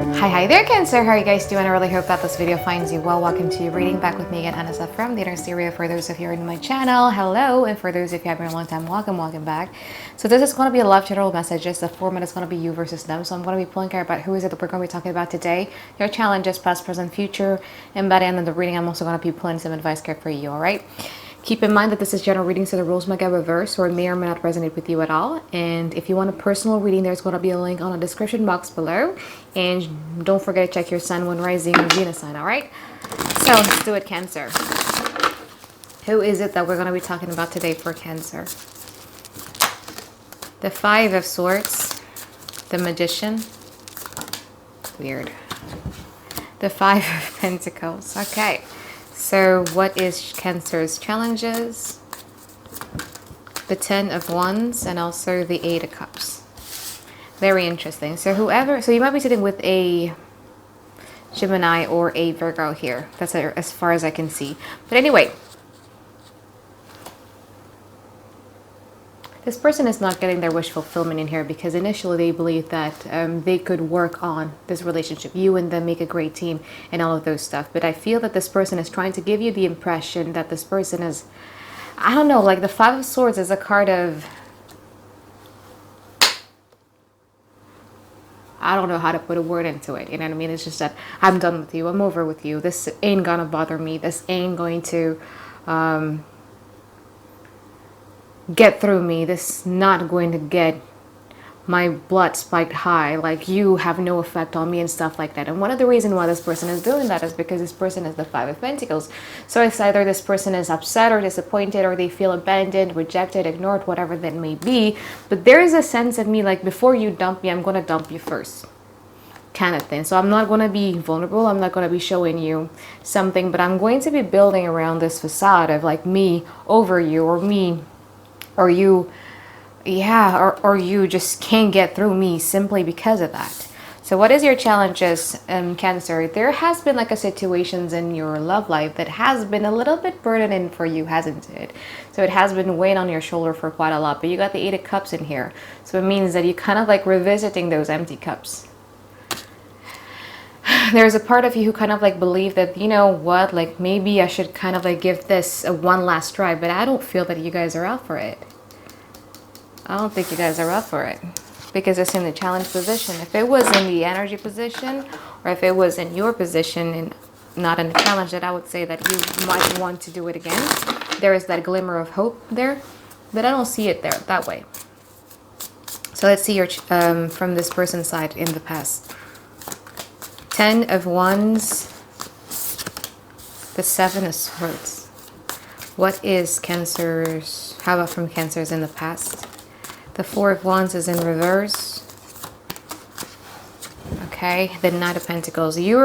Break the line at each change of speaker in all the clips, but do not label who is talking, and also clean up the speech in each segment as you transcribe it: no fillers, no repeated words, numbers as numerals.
Hi there, Cancer. How are you guys doing? I really hope that this video finds you well. Welcome to your reading. Back with me again, Anisa from the Inner Stereo. For those of you who are in my channel, hello. And for those of you who have been a long time, welcome back. So this is going to be a love general messages. The format is going to be you versus them. So I'm going to be pulling care about who is it that we're going to be talking about today. Your challenges, past, present, future. And by the end of the reading, I'm also going to be pulling some advice care for you, all right? Keep in mind that this is general reading, so the rules might get reversed or may or may not resonate with you at all. And if you want a personal reading, there's going to be a link on the description box below. And don't forget to check your sun, moon, rising, and Venus sign, all right? So let's do it, Cancer. Who is it that we're going to be talking about today for Cancer? The Five of Swords, the Magician. Weird. The Five of Pentacles. Okay. So what is Cancer's challenges? The Ten of Wands and also the Eight of Cups. Very interesting. So you might be sitting with a Gemini or a Virgo here. That's as far as I can see. But anyway, this person is not getting their wish fulfillment in here because initially they believed that they could work on this relationship. You and them make a great team and all of those stuff. But I feel that this person is trying to give you the impression that this person is, I don't know, like the Five of Swords is a card of, I don't know how to put a word into it. You know what I mean? It's just that I'm done with you. I'm over with you. This ain't gonna bother me. This ain't going to get through me. This is not going to get my blood spiked high. Like, you have no effect on me and stuff like that. And one of the reasons why this person is doing that is because this person is the Five of Pentacles. So it's either this person is upset or disappointed, or they feel abandoned, rejected, ignored, whatever that may be. But there is a sense of me like, before you dump me, I'm going to dump you first, kind of thing. So I'm not going to be vulnerable. I'm not going to be showing you something, but I'm going to be building around this facade of like me over you, or me or you, yeah, or you just can't get through me simply because of that. So what is your challenges, Cancer? There has been like a situations in your love life that has been a little bit burdening for you, hasn't it? So it has been weighing on your shoulder for quite a lot, but you got the Eight of Cups in here. So it means that you kind of like revisiting those empty cups. There's a part of you who kind of like believe that, you know what, like maybe I should kind of like give this a one last try, but I don't feel that you guys are up for it. I don't think you guys are up for it because it's in the challenge position. If it was in the energy position, or if it was in your position and not in the challenge, that I would say that you might want to do it again. There is that glimmer of hope there, but I don't see it there that way. So let's see your from this person's side in the past. Ten of Wands, the Seven of Swords. What is Cancer's, how about from Cancer's in the past? The Four of Wands is in reverse. Okay, the Knight of Pentacles. You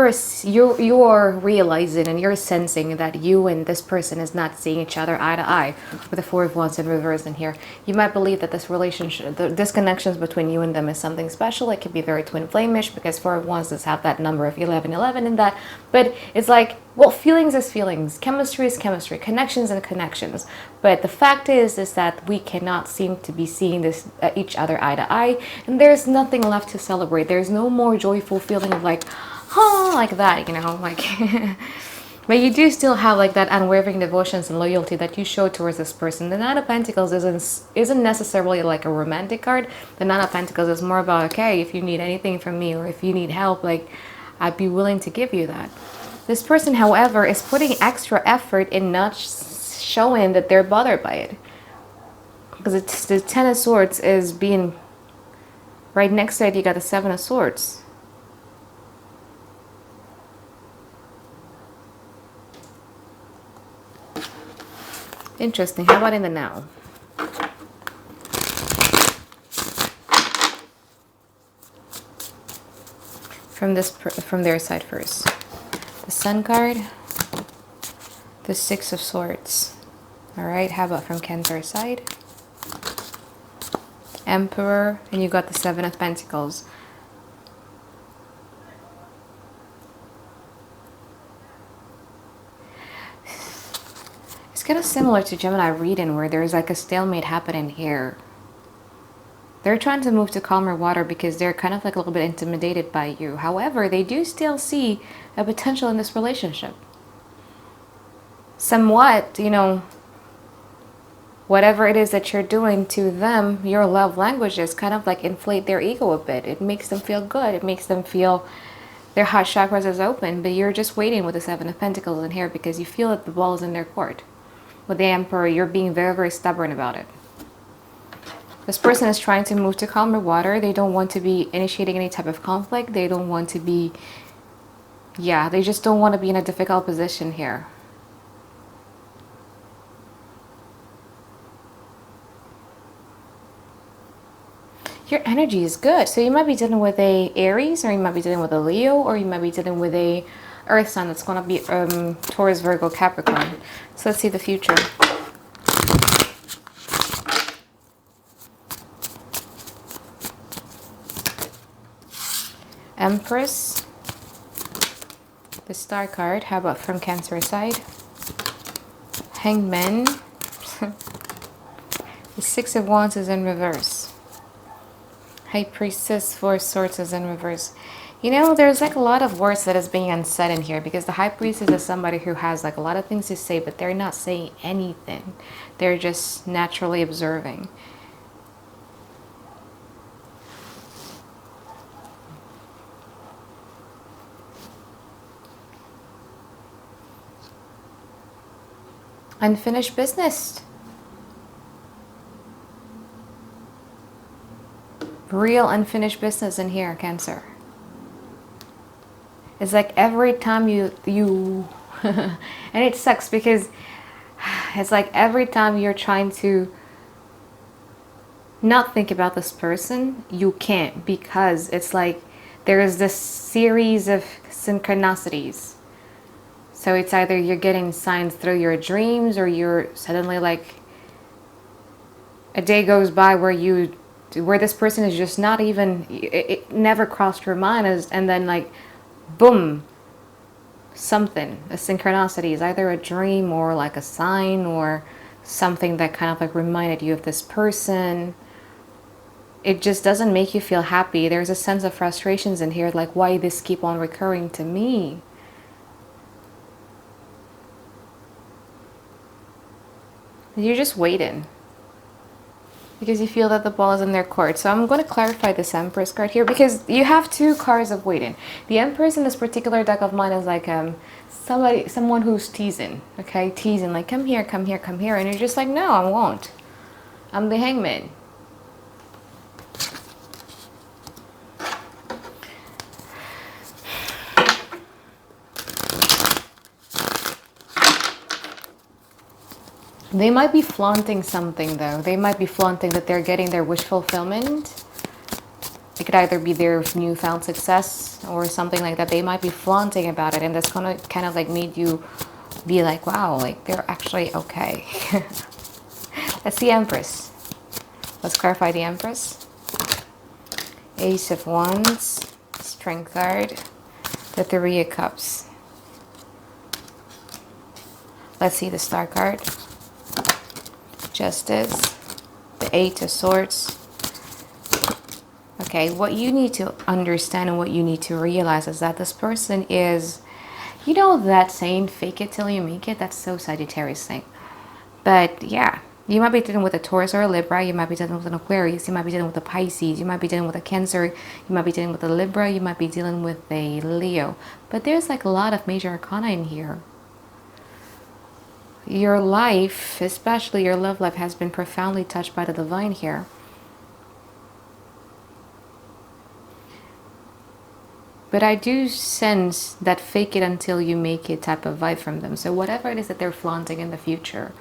are realizing and you're sensing that you and this person is not seeing each other eye to eye, with the Four of Wands in reverse in here. You might believe that this relationship, the disconnections between you and them is something special. It could be very twin flame-ish because Four of Wands does have that number of 1111 in that. But it's like, well, feelings is feelings, chemistry is chemistry, connections and connections. But the fact is that we cannot seem to be seeing this each other eye to eye, and there's nothing left to celebrate. There's no more joyful feeling of like, oh, like that, you know, like. But you do still have like that unwavering devotions and loyalty that you show towards this person. The Knight of Pentacles isn't necessarily like a romantic card. The Knight of Pentacles is more about, okay, if you need anything from me or if you need help, like I'd be willing to give you that. This person, however, is putting extra effort in not showing that they're bothered by it. Because it's the Ten of Swords is being right next to it. You got the Seven of Swords. Interesting. How about in the now? From their side first. The Sun card, the Six of Swords. All right, how about from Cancer's side? Emperor, and you got the Seven of Pentacles. It's kind of similar to Gemini reading, where there's like a stalemate happening here. They're trying to move to calmer water because they're kind of like a little bit intimidated by you. However, they do still see a potential in this relationship. Somewhat, you know, whatever it is that you're doing to them, your love languages kind of like inflate their ego a bit. It makes them feel good. It makes them feel their heart chakras is open, but you're just waiting with the Seven of Pentacles in here because you feel that the ball is in their court. With the Emperor, you're being very, very stubborn about it. This person is trying to move to calmer water. They don't want to be initiating any type of conflict. They don't want to be, yeah, they just don't want to be in a difficult position here. Your energy is good. So you might be dealing with a Aries, or you might be dealing with a Leo, or you might be dealing with a Earth sign that's going to be Taurus, Virgo, Capricorn. So let's see the future. Empress. The Star card. How about from Cancer side? Hanged Man. The Six of Wands is in reverse. High Priestess, Four of Swords is in reverse. You know, there's like a lot of words that is being unsaid in here because the High Priestess is somebody who has like a lot of things to say, but they're not saying anything. They're just naturally observing. Unfinished business. Real unfinished business in here, Cancer. It's like every time you and it sucks because it's like every time you're trying to not think about this person, you can't, because it's like there is this series of synchronicities. So it's either you're getting signs through your dreams, or you're suddenly like a day goes by where this person is just not even, it never crossed your mind, and then like boom, something, a synchronicity is either a dream or like a sign or something that kind of like reminded you of this person. It just doesn't make you feel happy. There's a sense of frustrations in here, like why this keep on recurring to me. You're just waiting because you feel that the ball is in their court. So I'm going to clarify this Empress card here because you have two cards of waiting. The Empress in this particular deck of mine is like someone who's teasing, okay? Teasing, like come here, come here, come here. And you're just like, no, I won't. I'm the Hangman. They might be flaunting something though. They might be flaunting that they're getting their wish fulfillment. It could either be their newfound success or something like that. They might be flaunting about it, and that's gonna kind of like made you be like, wow, like they're actually okay. That's the Empress. Let's clarify the Empress. Ace of Wands, Strength card, the Three of Cups. Let's see the Star card. Justice, the Eight of Swords. Okay, what you need to understand and what you need to realize is that this person is, you know that saying, fake it till you make it? That's so Sagittarius thing. But yeah, you might be dealing with a Taurus or a Libra. You might be dealing with an Aquarius. You might be dealing with a Pisces. You might be dealing with a Cancer. You might be dealing with a Libra. You might be dealing with a Leo. But there's like a lot of major arcana in here. Your life, especially your love life, has been profoundly touched by the divine here. But I do sense that fake it until you make it type of vibe from them. So whatever it is that they're flaunting in the future,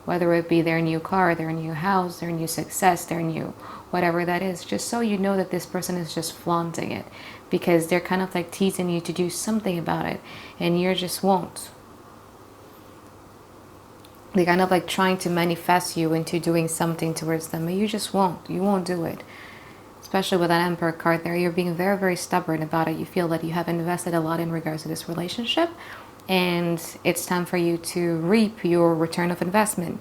whether it be their new car, their new house, their new success, their new whatever that is, just so you know that this person is just flaunting it because they're kind of like teasing you to do something about it and you just won't. They're kind of like trying to manifest you into doing something towards them, but you just won't. You won't do it. Especially with that Emperor card there, you're being very, very stubborn about it. You feel that you have invested a lot in regards to this relationship, and it's time for you to reap your return of investment.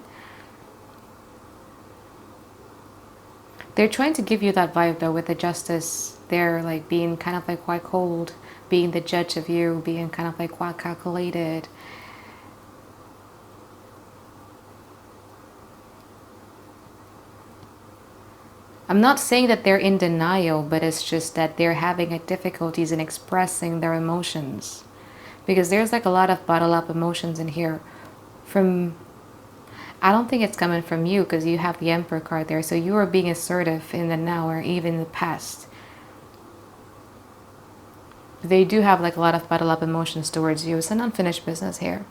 They're trying to give you that vibe though with the justice. They're like being kind of like quite cold, being the judge of you, being kind of like quite calculated. I'm not saying that they're in denial, but it's just that they're having difficulties in expressing their emotions. Because there's like a lot of bottled up emotions in here. I don't think it's coming from you because you have the Emperor card there. So you are being assertive in the now or even in the past. They do have like a lot of bottled up emotions towards you. It's an unfinished business here.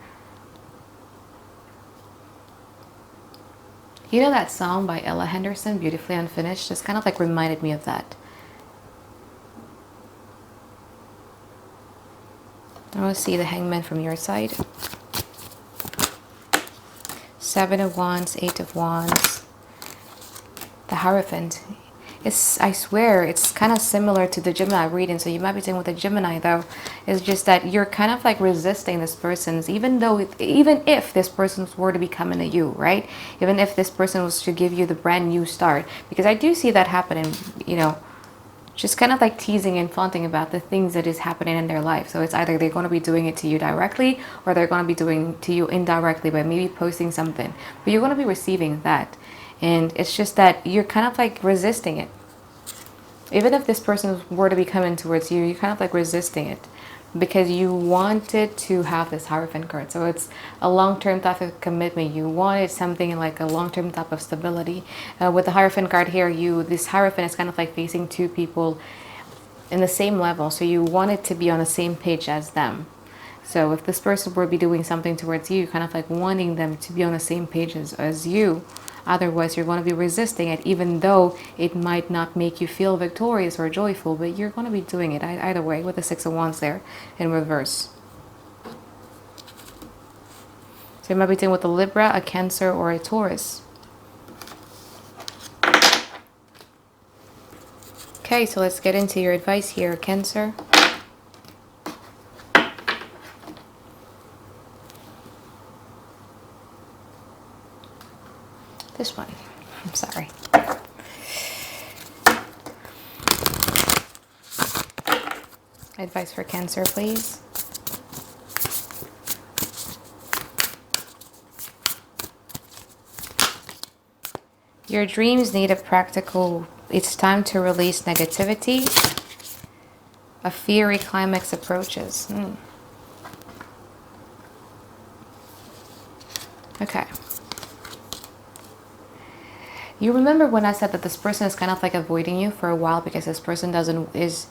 You know that song by Ella Henderson, Beautifully Unfinished? It's kind of like reminded me of that. I want to see the Hangman from your side. 7 of Wands, 8 of Wands. The Hierophant. I swear, it's kind of similar to the Gemini reading, so you might be dealing with a Gemini though. It's just that you're kind of like resisting this person's, even if this person were to be coming to you, right? Even if this person was to give you the brand new start, because I do see that happening, you know, just kind of like teasing and flaunting about the things that is happening in their life. So it's either they're going to be doing it to you directly, or they're going to be doing it to you indirectly by maybe posting something, but you're going to be receiving that. And it's just that you're kind of like resisting it. Even if this person were to be coming towards you, you're kind of like resisting it because you wanted to have this Hierophant card. So it's a long-term type of commitment. You wanted something like a long-term type of stability. With the Hierophant card here, this Hierophant is kind of like facing two people in the same level. So you wanted to be on the same page as them. So if this person were to be doing something towards you, kind of like wanting them to be on the same page as you. Otherwise, you're going to be resisting it, even though it might not make you feel victorious or joyful, but you're going to be doing it either way with the 6 of Wands there in reverse. So you might be dealing with a Libra, a Cancer, or a Taurus. Okay, so let's get into your advice here, Cancer. This one. I'm sorry. Advice for Cancer, please. Your dreams need a practical... It's time to release negativity. A fiery climax approaches. Okay. You remember when I said that this person is kind of like avoiding you for a while because this person is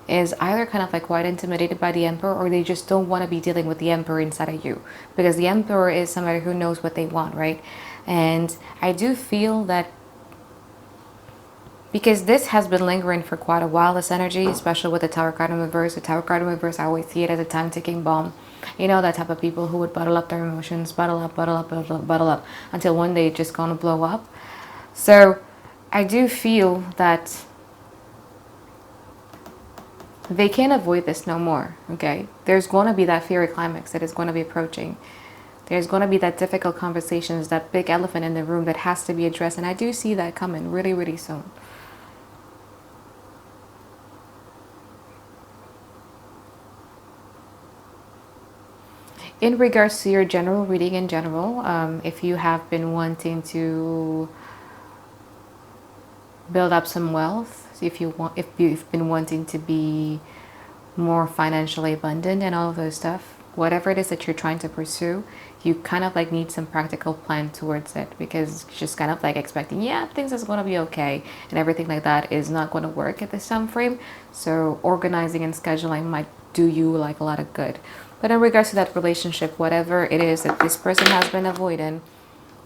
either kind of like quite intimidated by the Emperor, or they just don't want to be dealing with the Emperor inside of you, because the Emperor is somebody who knows what they want, right? And I do feel that because this has been lingering for quite a while, this energy, especially with the Tower card in reverse. The Tower card in reverse, I always see it as a time-ticking bomb. You know, that type of people who would bottle up their emotions, bottle up until one day it's just gonna blow up. So I do feel that they can't avoid this no more, okay? There's going to be that fiery climax that is going to be approaching. There's going to be that difficult conversations, that big elephant in the room that has to be addressed. And I do see that coming really, really soon. In regards to your general reading in general, if you have been wanting to build up some wealth, if you've been wanting to be more financially abundant and all of those stuff, whatever it is that you're trying to pursue, you kind of like need some practical plan towards it, because it's just kind of like expecting, yeah, things is going to be okay and everything like that is not going to work at this time frame. So organizing and scheduling might do you like a lot of good. But in regards to that relationship, whatever it is that this person has been avoiding,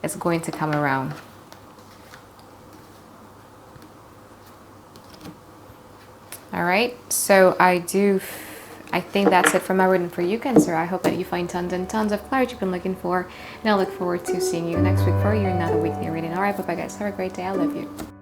it's going to come around. All right, so I think that's it for my reading for you, Cancer. I hope that you find tons and tons of clarity you've been looking for, and I look forward to seeing you next week for your another weekly reading. All right, bye-bye, guys. Have a great day. I love you.